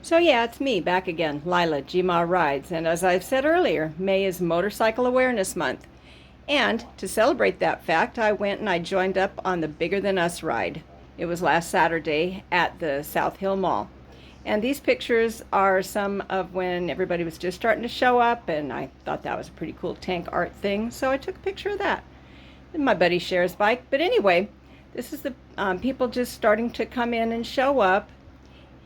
So yeah, it's me back again, Lila, GMA Rides, and as I've said earlier, May is Motorcycle Awareness Month. And to celebrate that fact, I went and I joined up on the Bigger Than Us ride. It was last Saturday at the South Hill Mall. And these pictures are some of when everybody was just starting to show up, and I thought that was a pretty cool tank art thing, so I took a picture of that. And my buddy Cher's bike. But anyway, this is the people just starting to come in and show up,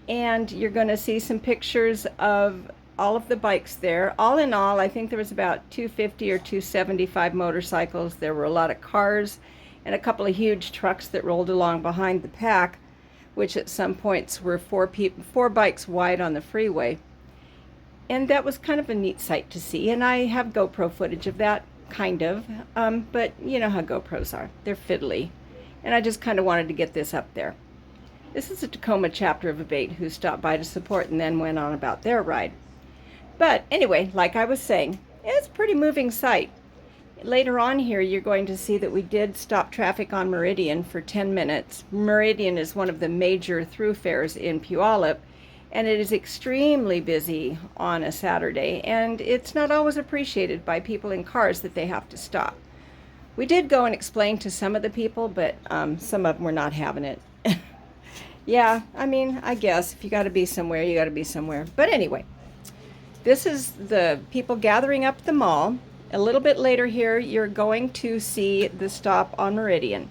and you're going to see some pictures of all of the bikes there. All in all, I think there was about 250 or 275 motorcycles. There were a lot of cars and a couple of huge trucks that rolled along behind the pack, which at some points were four bikes wide on the freeway. And that was kind of a neat sight to see. And I have GoPro footage of that, kind of. But you know how GoPros are. They're fiddly. And I just kind of wanted to get this up there. This is a Tacoma chapter of Abate who stopped by to support and then went on about their ride. But anyway, like I was saying, it's a pretty moving sight. Later on here, you're going to see that we did stop traffic on Meridian for 10 minutes. Meridian is one of the major thoroughfares in Puyallup, and it is extremely busy on a Saturday, and it's not always appreciated by people in cars that they have to stop. We did go and explain to some of the people, but some of them were not having it. Yeah, I mean, I guess if you got to be somewhere, you got to be somewhere. But anyway, this is the people gathering up at the mall. A little bit later here, you're going to see the stop on Meridian.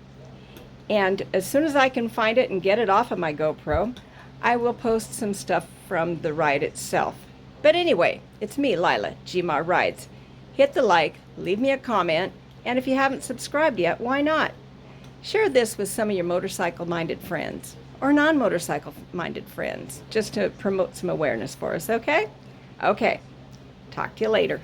And as soon as I can find it and get it off of my GoPro, I will post some stuff from the ride itself. But anyway, it's me, Lila, GMA Rides. Hit the like, leave me a comment, and if you haven't subscribed yet, why not? Share this with some of your motorcycle-minded friends or non-motorcycle-minded friends, just to promote some awareness for us, okay? Okay, talk to you later.